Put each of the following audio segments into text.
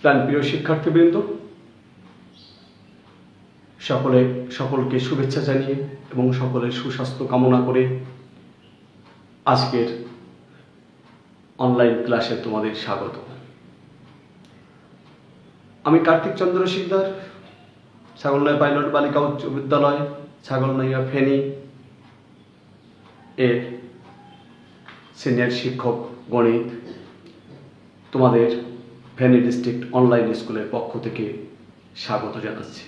প্রাণপ্রিয় শিক্ষার্থীবৃন্দ, সকলকে শুভেচ্ছা জানিয়ে এবং সকলের সুস্বাস্থ্য কামনা করে আজকের অনলাইন ক্লাসে তোমাদের স্বাগত। আমি কার্তিক চন্দ্র শিকদার, ছাগলনাইয়া পাইলট বালিকা উচ্চ বিদ্যালয়, ছাগলনাইয়া ফেনী এর সিনিয়র শিক্ষক গণিত, তোমাদের ফেনী ডিস্ট্রিক্ট অনলাইন স্কুলের পক্ষ থেকে স্বাগত জানাচ্ছি।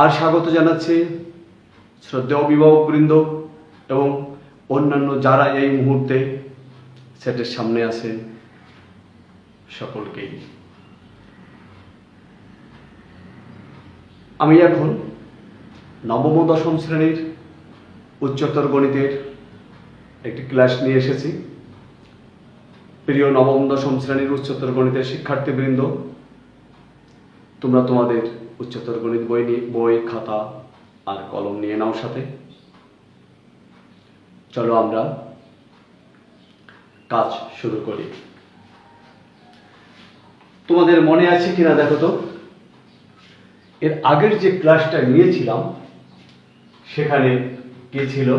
আর স্বাগত জানাচ্ছি শ্রদ্ধেয় অভিভাবকবৃন্দ এবং অন্যান্য যারা এই মুহূর্তে সেটের সামনে আছেন সকলকেই। আমি এখন নবম ও দশম শ্রেণীর উচ্চতর গণিতের একটি ক্লাস নিয়ে এসেছি। প্রিয় নবম দশম শ্রেণীর উচ্চতর গণিতের শিক্ষার্থীবৃন্দ, তোমরা তোমাদের উচ্চতর গণিত বই খাতা আর কলম নিয়ে নাও সাথে। চলো আমরা কাজ শুরু করি। তোমাদের মনে আছে কিনা দেখো তো, এর আগের যে ক্লাসটা নিয়েছিলাম সেখানে কি ছিল?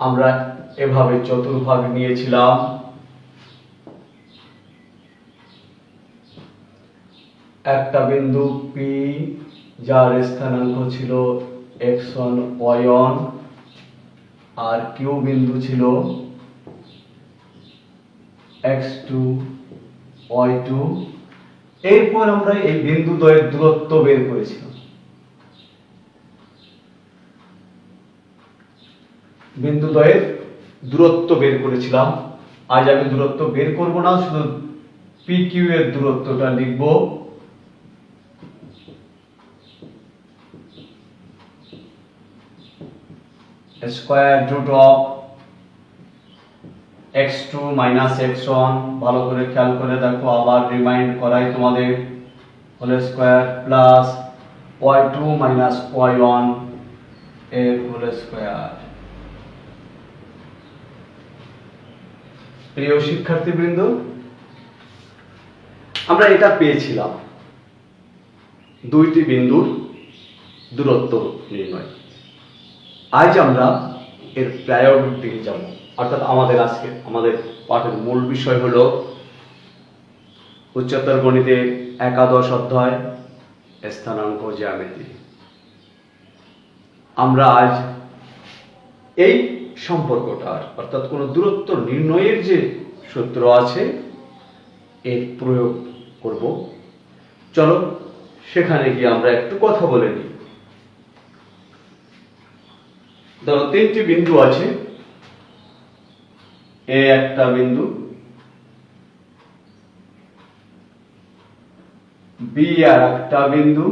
আমরা এভাবে চতুর্ভাগ নিয়েছিলাম। একটা বিন্দু পি যার স্থানাঙ্ক ছিল x1 y1 আর কিউ বিন্দু ছিল x2 y2। এরপর আমরা এই বিন্দু দ্বয়ের দূরত্ব বের করেছিলাম। বিন্দু দ্বয়ের দূরত্ব বের করেছিলাম। আজ আমি দূরত্ব বের করব না, শুধু পি কিউ এর দূরত্বটা লিখব। Square root of x2 minus x1, ভালো করে খেয়াল করে দেখো, আবার রিমাইন্ড করাই তোমাদের, whole square plus y2 minus y1 এর হোল স্কয়ার। প্রিয় শিক্ষার্থীবৃন্দ, আমরা এটা পেয়েছিলাম দুইটি বিন্দুর দূরত্ব নির্ণয়। আজ আমরা এর প্রায়োগিক দিকে যাব, অর্থাৎ আমাদের পাঠের মূল বিষয় হলো উচ্চতর গণিতের একাদশ অধ্যায় স্থানাঙ্ক জ্যামিতি। আমরা আজ এই সম্পর্কটার, অর্থাৎ কোন দূরত্ব নির্ণয়ের যে সূত্র আছে এর প্রয়োগ করব। চলো সেখানে গিয়ে আমরা একটু কথা বলে নিই। ধরো তিনটি বিন্দু আছে, এ একটা বিন্দু, বি আর একটা বিন্দু,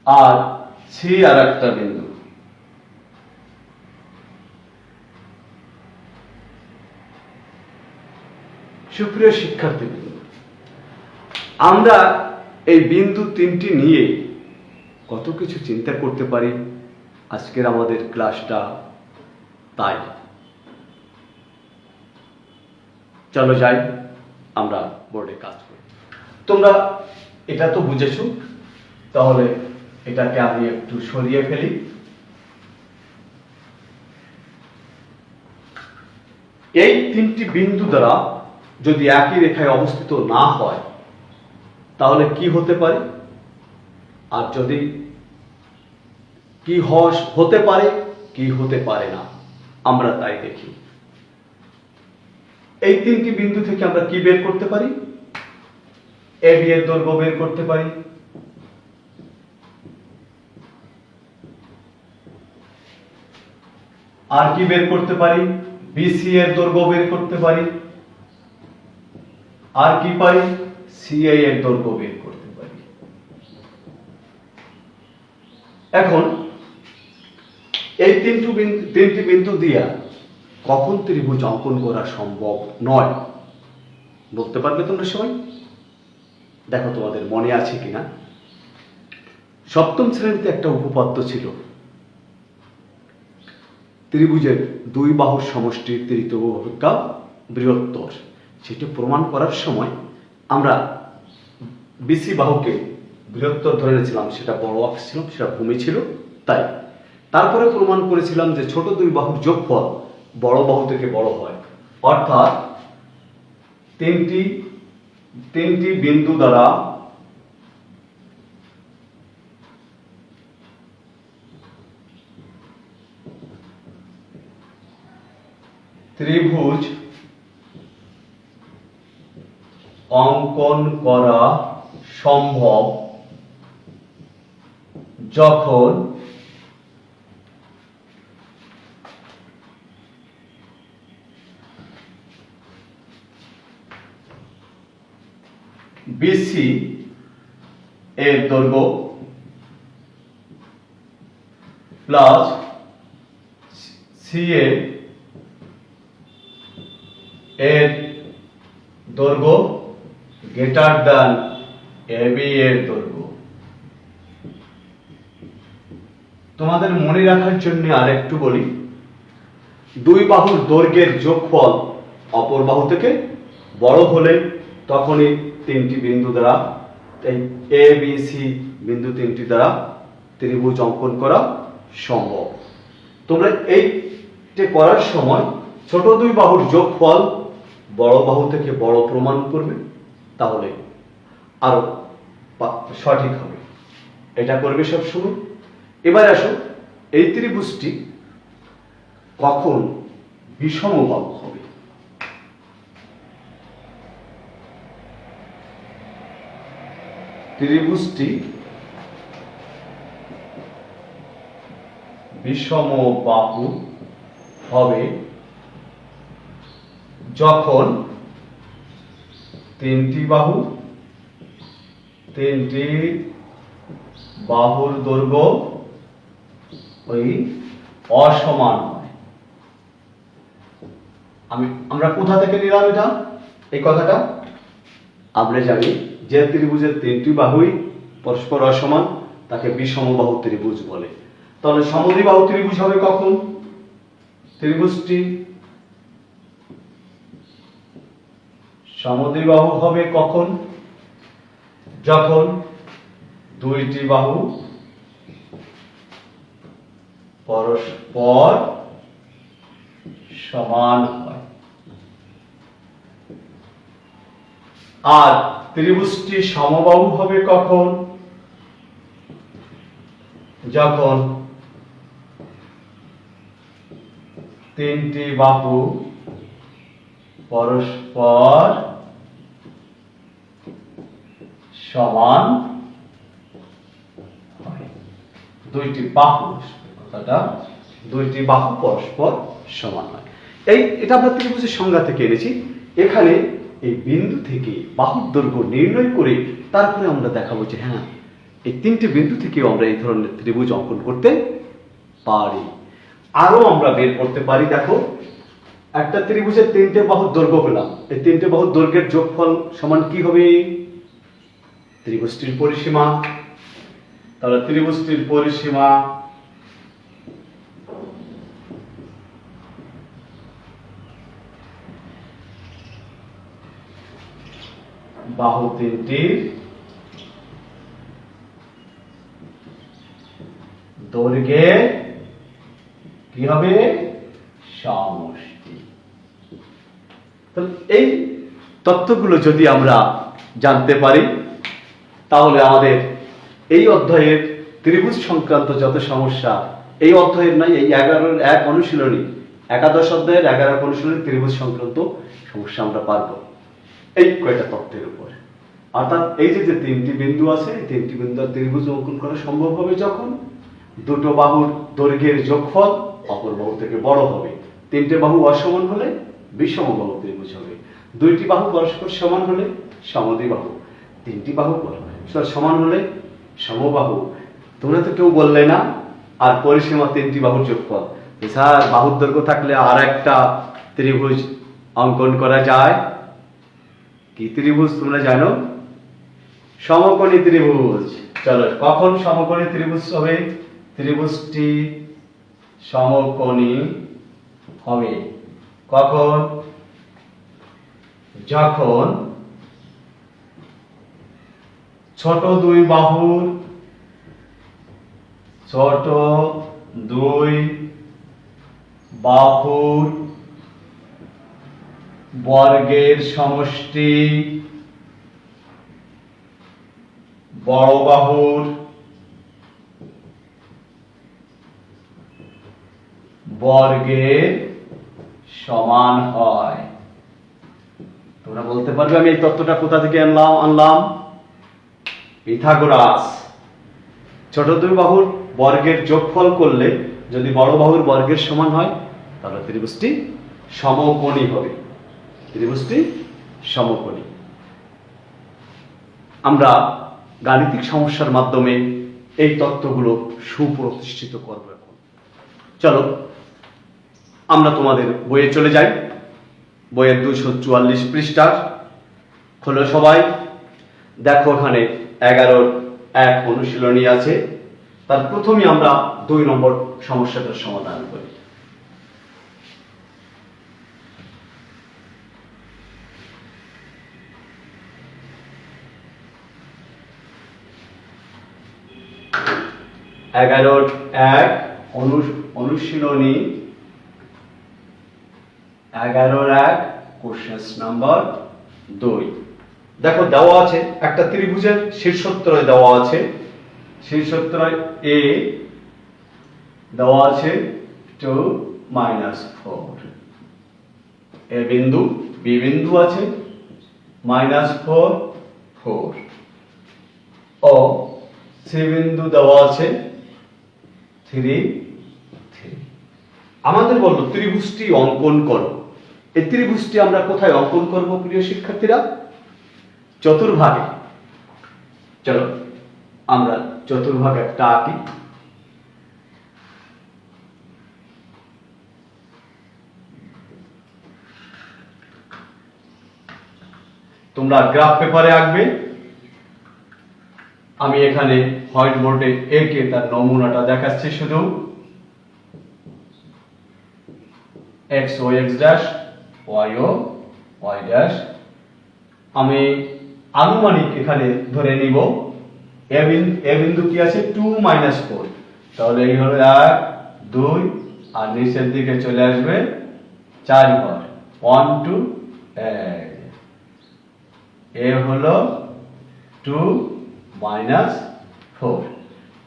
আর সি আর একটা বিন্দু। সুপ্রিয় শিক্ষার্থীবৃন্দ, আমরা এই বিন্দু তিনটি নিয়ে কত কিছু চিন্তা করতে পারি। আজকের আমাদের ক্লাসটা তাই। চলো যাই, আমরা বোর্ডে কাজ করি। তোমরা এটা তো বুঝেছো, তাহলে এটাকে আমি একটু সরিয়ে ফেলি। এই তিনটি বিন্দু দ্বারা যদি একই রেখায় অবস্থিত না হয় তাহলে কি হতে পারে, আর যদি কি হতে পারে কি হতে পারে না, আমরা তাই দেখি। এই তিনটি বিন্দু থেকে আমরা কি বের করতে পারি? এবি এর দৈর্ঘ্য বের করতে পারি, আর কি বের করতে পারি? বিসি এর দৈর্ঘ্য বের করতে পারি, আর কি পাই? সিআই এর দৈর্ঘ্য বের করতে পারি। এখন এই তিনটি বিন্দু দিয়া কখন ত্রিভুজ অঙ্কন করা সম্ভব নয় বলতে পারবে তোমরা সবাই? দেখো তোমাদের মনে আছে কিনা, সপ্তম শ্রেণীতে একটা উপপাদ্য ছিল, ত্রিভুজের দুই বাহুর সমষ্টির তৃতীয় বাহু অপেক্ষা বৃহত্তর। সেটা প্রমাণ করার সময় আমরা বিসি বাহুকে বৃহত্তর ধরে নিয়েছিলাম, সেটা বড় অক্ষ ছিল, সেটা ভূমি ছিল। তাই তারপরে প্রমাণ করেছিলাম যে ছোট দুই বাহুর যোগফল বড় বাহু থেকে বড় হয়, অর্থাৎ তিনটি বিন্দু দ্বারা ত্রিভুজ অঙ্কন করা সম্ভব যখন বিসি এর দৈর্ঘ্য প্লাস সিএ এর দৈর্ঘ্য গ্রেটার দ্যান এবি এর দৈর্ঘ্য। তোমাদের মনে রাখার জন্য আরেকটু বলি, দুই বাহুর দৈর্ঘ্যের যোগফল অপর বাহু থেকে বড় হলে তখনই তিনটি বিন্দু দ্বারা, এ বি সি বিন্দু তিনটি দ্বারা ত্রিভুজ অঙ্কন করা সম্ভব। তোমরা এইটা করার সময় ছোট দুই বাহুর যোগফল বড় বাহু থেকে বড় প্রমাণ করবে, তাহলে আরো সঠিক হবে। এটা করবে সবসময়। এবার আসো, এই ত্রিভুজটি কখন বিষমবাহু হবে? ত্রিভুজটি বিষমবাহু হবে যখন তিনটি বাহুর দৈর্ঘ্য ওই অসমান হয়। আমরা কোথা থেকে নিলাম এই কথাটা? আমরা জানি যে ত্রিভুজের তিনটি বাহুই পরস্পর অসমান তাকে বিষমবাহু ত্রিভুজ বলে। তাহলে সমদ্বিবাহু ত্রিভুজ হবে কখন? ত্রিভুজটি সমদ্বিবাহু হবে কখন? যখন দুইটি বাহু পরস্পর সমান হয়। আর ত্রিভুজটি সমবাহু হবে কখন? যখন তিনটি বাহু পরস্পর সমান হয়। দুইটি বাহু পরস্পর সমান হয়। এটা আমরা ত্রিভুজের সংজ্ঞা থেকে এনেছি। এখানে এই বিন্দু থেকে বাহুর দৈর্ঘ্য নির্ণয় করে তারপরে আমরা দেখাবো যে হ্যাঁ, এই তিনটি বিন্দু থেকে আমরা এই ধরনের ত্রিভুজ অঙ্কন করতে পারি। আরো আমরা বের করতে পারি। দেখো, একটা ত্রিভুজের তিনটে বাহুর দৈর্ঘ্য পেলাম, এই তিনটে বাহুর দৈর্ঘ্যের যোগফল সমান কি হবে? ত্রিভুজটির পরিসীমা। তাহলে ত্রিভুজটির পরিসীমা বাহু তিনটির দৈর্ঘ্যে কি হবে? সমষ্টি। এই তথ্যগুলো যদি আমরা জানতে পারি তাহলে আমাদের এই অধ্যায়ের ত্রিভুজ সংক্রান্ত যত সমস্যা, এই অধ্যায়ের নয়, এই 11-1 অনুশীলনী, একাদশ অধ্যায়ের 11 অনুশীলনী ত্রিভুজ সংক্রান্ত সমস্যা আমরা পারবো এই কয়টা তথ্যের উপর। অর্থাৎ এই যে তিনটি বিন্দু আছে, এই তিনটি বিন্দু ত্রিভুজ অঙ্কন করা সম্ভব হবে যখন দুটো বাহুর দৈর্ঘ্যের যোগফল অপর বাহু থেকে বড় হবে। তিনটে বাহু অসমান হলে বিষমবাহু ত্রিভুজ হবে। দুইটি বাহু পরস্পর সমান হলে সমদ্বিবাহু। তিনটি বাহু সমান হলে সমবাহু। তোমরা তো কেউ বললে না আর পরিসীমা তিনটি বাহুর যোগফল। স্যার বাহুর দৈর্ঘ্য থাকলে আর একটা ত্রিভুজ অঙ্কন করা যায়। কি ত্রিভুজ তোমরা জানো? সমকোণী ত্রিভুজ। চলো, কখন সমকোণী ত্রিভুজ হবে? ত্রিভুজটি সমকোণী হবে কখন? যখন ছোট দুই বাহুর বর্গের সমষ্টি বড় বাহুর বর্গের সমান হয়। তোমরা বলতে পারবে আমি এই তত্ত্বটা কোথা থেকে আনলাম? পিথাগোরাস। ছোট দুই বাহুর বর্গের যোগফল করলে যদি বড় বাহুর বর্গের সমান হয় তাহলে ত্রিভুজটি সমকোণী হবে। ত্রিভুজটি সমকোণী। আমরা গাণিতিক সমস্যার মাধ্যমে এই তত্ত্বগুলো সুপ্রতিষ্ঠিত করব। এখন চলো আমরা তোমাদের বইয়ে চলে যাই। বইয়ের 244 পৃষ্ঠার খোলো সবাই। দেখো ওখানে 11-1 অনুশীলনী আছে। তার প্রথমে আমরা 2 নম্বর সমস্যাটার সমাধান করি। অনুশীলনী 11-1 কোশ্চেন নাম্বার 2। দেখো দেওয়া আছে একটা ত্রিভুজের শীর্ষত্রয় দেওয়া আছে। শীর্ষত্রয় এ দেওয়া আছে 2 -4। এ বিন্দু, বি বিন্দু আছে -4 4 ও সি বিন্দু দেওয়া আছে 3 3। আমাদের বললো ত্রিভুজটি অঙ্কন করো। এই ত্রিভুজটি আমরা কোথায় অঙ্কন করব প্রিয় শিক্ষার্থীরা? চতুর্ভাগে। চলো আমরা চতুর্ভাগ একটা আঁকি। তোমরা গ্রাফ পেপারে আঁকবে। আমি এখানে হোয়াইট বোর্ডে এঁকে তার নমুনাটা দেখাচ্ছি। শুধু x ও x ড্যাশ, y ও y ড্যাশ। আমি আনুমানিক এখানে ধরে নিব এ বিন্দু কি আছে 2 -4। তাহলে এই হলো 1 2 আর নিচের দিকে চলে আসবে 4 ঘর 1 2 এ হলো 2 -4।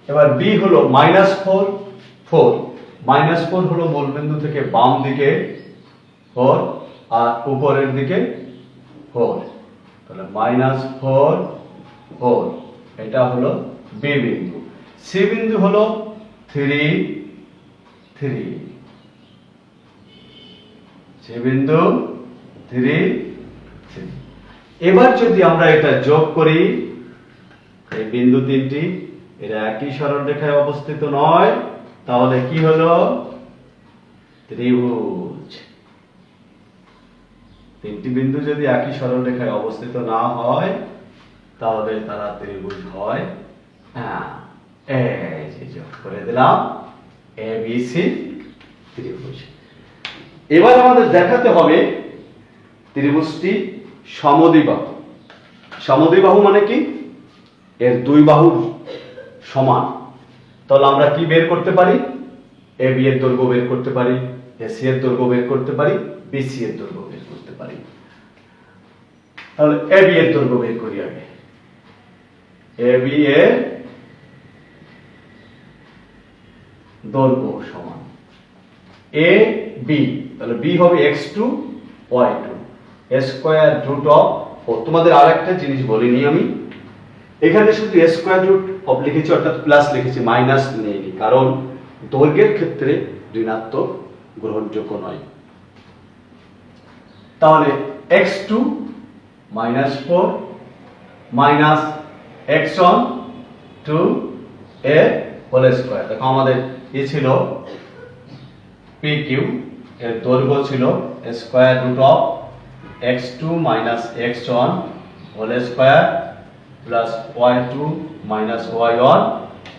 এবার বি হলো -4 4 -4 হলো মূলবিন্দু থেকে বাম দিকে 4 আর উপরের দিকে 4। তাহলে -4 4 এটা হলো বি বিন্দু। সি বিন্দু হলো 3 3। সি বিন্দু 3 3। এবার যদি আমরা এটা যোগ করি, এই বিন্দু তিনটি এরা একই সরলরেখায় অবস্থিত নয়, তাহলে কি হলো? ত্রিভুজ। তিনটি বিন্দু যদি একই সরলরেখায় অবস্থিত না হয় তাহলে তারা ত্রিভুজ হয়। হ্যাঁ, এই যে যোগ করে দিলাম এ বি সি ত্রিভুজ। এবার আমাদের দেখাতে হবে ত্রিভুজটি সমদ্বিবাহু। সমদ্বিবাহু মানে কি? এর দুই বাহু সমান। তাহলে আমরা কি বের করতে পারি? এ বি এর দৈর্ঘ্য বের করতে পারি, এ সি এর দৈর্ঘ্য বের করতে পারি, বি সি এর দৈর্ঘ্য বের করতে পারি। তাহলে এ বি এর দৈর্ঘ্য বের করি আগে। এ বি এর দৈর্ঘ্য সমান এ বি। তাহলে বি হবে x2 y2 square root of. তোমাদের আরেকটা জিনিস বলিনি আমি, এখানে শুধু স্কয়ার রুট অফ লিখেছি, অর্থাৎ প্লাস লিখেছি, মাইনাস নেইনি, কারণ দৈর্ঘ্যের ক্ষেত্রে ঋণাত্মক গ্রহণযোগ্য নয়। তাহলে x2 -4 মাইনাস x1 2 এর হোল স্কয়ার। দেখো আমাদের ছিল পি কিউ এর দৈর্ঘ্য ছিল square root of x2 minus x1 whole square plus y2 minus y1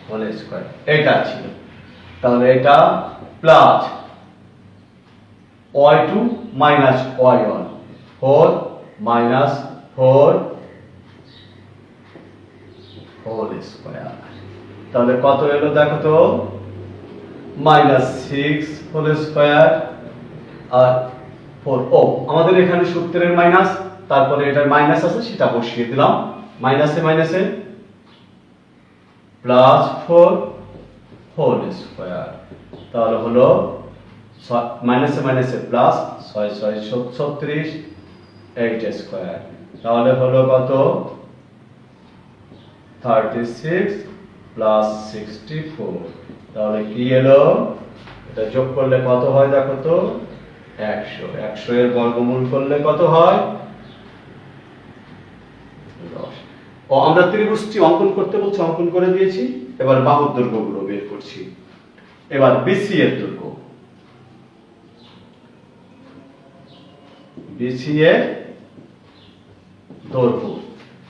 whole square, এটা ছিল। তাহলে এটা plus y2 minus y1 whole minus 4 whole square, তাহলে কত এলো দেখো তো, মাইনাস 6 হোল স্কয়ার আর 4। ও আমাদের এখানে সূত্রের মাইনাস, তারপরে এটার মাইনাস আছে সেটা বসিয়ে দিলাম, মাইনাসে মাইনাসে প্লাস 4 হোল স্কয়ার, তাহলে হলো মাইনাসে মাইনাসে প্লাস 6 6 36 8 স্কয়ার, তাহলে হলো কত 36 প্লাস 64, তাহলে কি এলো, এটা যোগ করলে কত হয় দেখো তো 100, 100 এর বর্গমূল করলে কত হয় 10। ও আমরা ত্রিভুজটি অঙ্কন করতে বলছি, অঙ্কন করে দিয়েছি, এবার বাহুর দৈর্ঘ্যগুলো বের করছি। এবার বিসি এর দৈর্ঘ্য, বিসি এর দৈর্ঘ্য,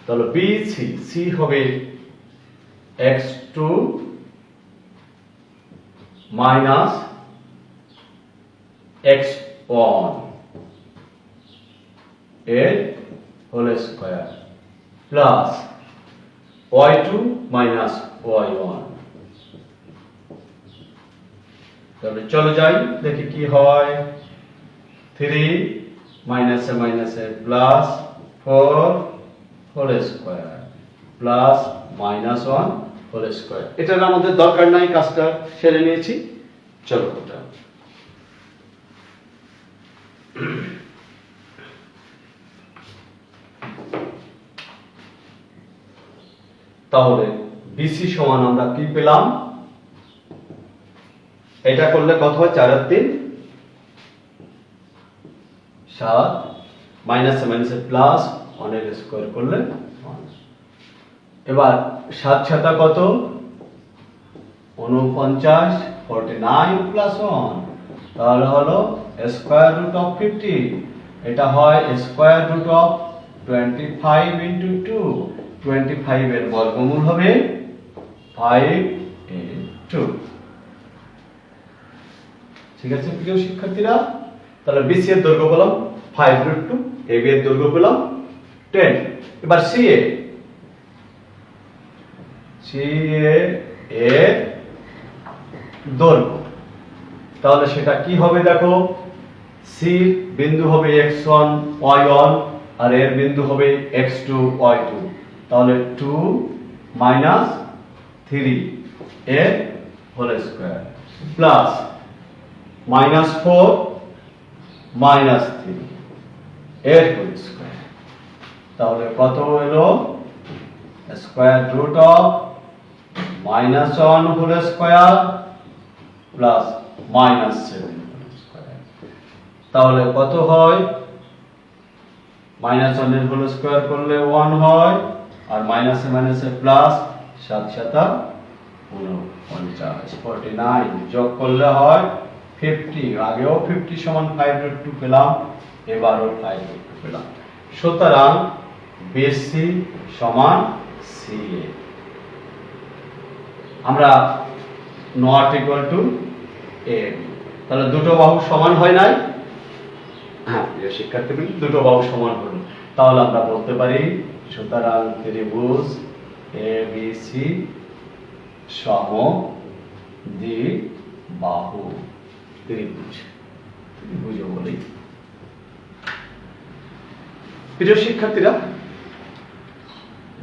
তাহলে বিসি সি হবে x2 মাইনাস x1 এর whole square plus y2 minus y1, তাহলে চলো যাই দেখি কি হয়, 3 মাইনাসে মাইনাসে plus 4 whole square plus minus 1 whole square, এটার আমাদের দরকার নাই, কাজটা সেরে নিয়েছি। চলো ওটা তাহলে বিসি সমান আমরা কি পেলাম, এটা করলে কত হয় 4 আর 3 7, মাইনাসে মাইনাসে প্লাস 1 এর স্কয়ার করলে 1। এবার 7 7 কত 49, 49 প্লাস 1, তাহলে হলো স্কয়ার রুট অফ 50, এটা হয় স্কয়ার রুট অফ 25 ইনটু 2, 25 এর বর্গমূল হবে 5 ইনটু, ঠিক আছে প্রিয় শিক্ষার্থীরা। তাহলে বিসি এর দৈর্ঘ্য পেলাম 5√2, এবি এর দৈর্ঘ্য পেলাম 10। এবার সিএ এর দৈর্ঘ্য, তাহলে সেটা কি হবে দেখো, সি বিন্দু হবে x1 y1 আর এর বিন্দু হবে x2 y2, তাহলে 2 মাইনাস 3 এর whole square plus minus 4 minus 3 এর হোল স্কয়ার, তাহলে কত এলো square root of minus 1 whole square plus minus 7 whole square, তাহলে কত হয় মাইনাস 1 এর হোল স্কয়ার করলে 1 হয়, আর মাইনাসে মাইনাসে প্লাস 7 7 49, 49 যোগ করলে হয় 50, আগেও 50 সমান 5√2 পেলাম, এবারও 5√2 পেলাম, সুতরাং বিসি সমান সিএ। আমরা নট ইকুয়াল টু এ, তাহলে দুটো বাহু সমান হয় নাই, হ্যাঁ প্রিয় শিক্ষার্থী দুটো বাহু সমান হলো, তাহলে আমরা বলতে পারি সুতরাং ত্রিভুজ এবিসি সমদ্বিবাহু ত্রিভুজ, ত্রিভুজও বলি। প্রিয় শিক্ষার্থীরা,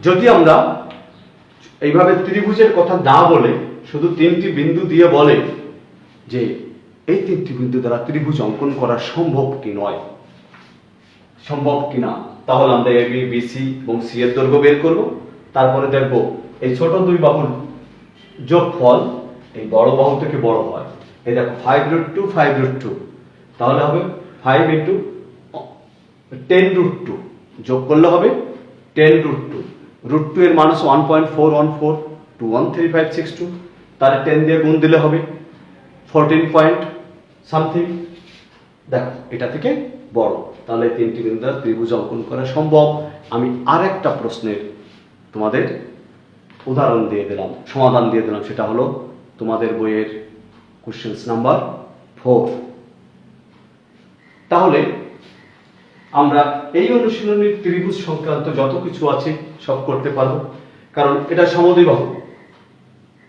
যদি আমরা এইভাবে ত্রিভুজের কথা না বলে শুধু 3টি বিন্দু দিয়ে বলে যে এই 3টি বিন্দু দ্বারা ত্রিভুজ অঙ্কন করা সম্ভব কি নয়, সম্ভব কিনা, তাহলে আমরা এবি বিসি এবং সি এর দৈর্ঘ্য বের করব, তারপরে দেখব এই ছোট দুই বাহুর যোগফল এই বড় বাহু থেকে বড় হয়, এই দেখো 5√2 5√2, তাহলে হবে 5 ইনটু 10√2, যোগ করলে হবে 10√2, √2 এর মান হচ্ছে 1.414213562, তার 10 দিয়ে গুণ দিলে হবে 14.6 সামথিং। দেখো এটা থেকে বড়, তাহলে তিনটি বিন্দু দ্বারা ত্রিভুজ অঙ্কন করা সম্ভব। আমি আরেকটা প্রশ্নের তোমাদের উদাহরণ দিয়ে দিলাম, সমাধান দিয়ে দিলাম, সেটা হলো তোমাদের বইয়ের কোশ্চেন্স নাম্বার 4। তাহলে আমরা এই অনুশীলনীর ত্রিভুজ সংক্রান্ত যত কিছু আছে সব করতে পারবো, কারণ এটা সমদ্বিবাহু।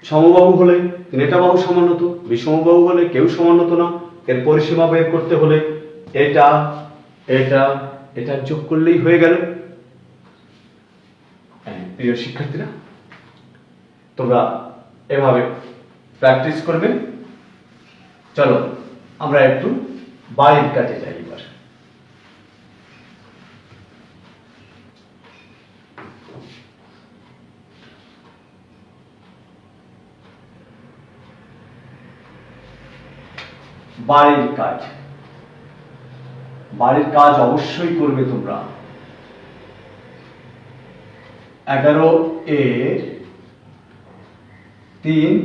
সমবাহু হলে তিনটা বাহু সমান হতো, বিষমবাহু হলে কেউ সমান হতো না। এর পরিসীমা বের করতে হলে এটা এটা এটা যোগ করলেই হয়ে গেল। প্রিয় শিক্ষার্থীরা, তোমরা এভাবে প্র্যাকটিস করবে। চলো আমরা একটু বাড়ির কাজে যাই এবার। বাড়ির কাজ, বাড়ির কাজ অবশ্যই করবে তোমরা। 11 এর 3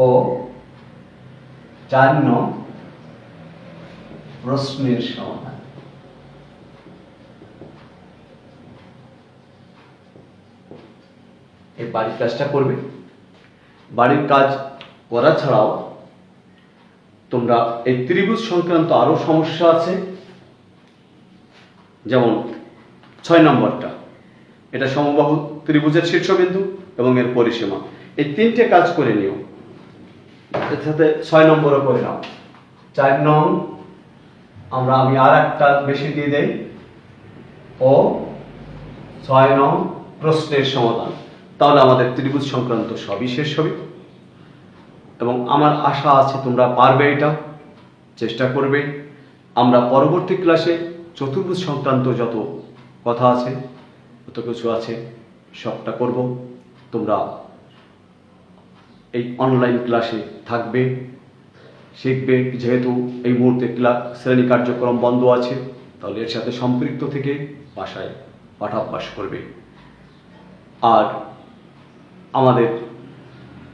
ও 4 নং প্রশ্নের সমাধান। এই বাড়ির কাজটা করবে। বাড়ির কাজ করা ছাড়াও তোমরা এই ত্রিভুজ সংক্রান্ত আরো সমস্যা আছে, যেমন 6 নম্বরটা, এটা সমবাহু ত্রিভুজের শীর্ষবিন্দু এবং এর পরিসীমা। এই তিনটে কাজ করে নিও, এর সাথে 6 নম্বরও করে নাও। 4 নং আমি আর একটা বেশি দিয়ে দেই, ও 6 নং প্রশ্নের সমাধান। তাহলে আমাদের ত্রিভুজ সংক্রান্ত সবই শেষ হবে এবং আমার আশা আছে তোমরা পারবে, এটা চেষ্টা করবে। আমরা পরবর্তী ক্লাসে চতুর্ভুজ সংক্রান্ত যত কথা আছে, যত কিছু আছে সবটা করব। তোমরা এই অনলাইন ক্লাসে থাকবে, শিখবে। যেহেতু এই মুহূর্তে শ্রেণী কার্যক্রম বন্ধ আছে, তাহলে এর সাথে সম্পৃক্ত থেকে বাসায় পাঠাভ্যাস করবে। আর আমাদের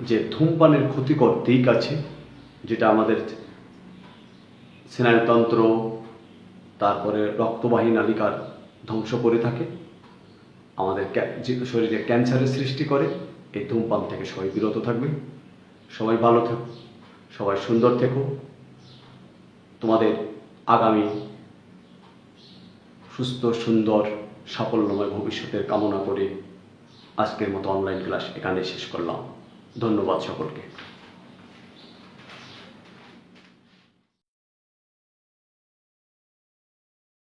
যে ধূমপানের ক্ষতিকর দিক আছে, যেটা আমাদের স্নায়ুতন্ত্র, তারপরে রক্তবাহী নালিকার ধ্বংস করে থাকে, আমাদের শরীরে ক্যান্সারের সৃষ্টি করে, এই ধূমপান থেকে সবাই বিরত থাকবে। সবাই ভালো থেকো, সবাই সুন্দর থেকো। তোমাদের আগামী সুস্থ সুন্দর সাফল্যময় ভবিষ্যতের কামনা করে আজকের মতো অনলাইন ক্লাস এখানে শেষ করলাম। ধন্যবাদ সকলকে।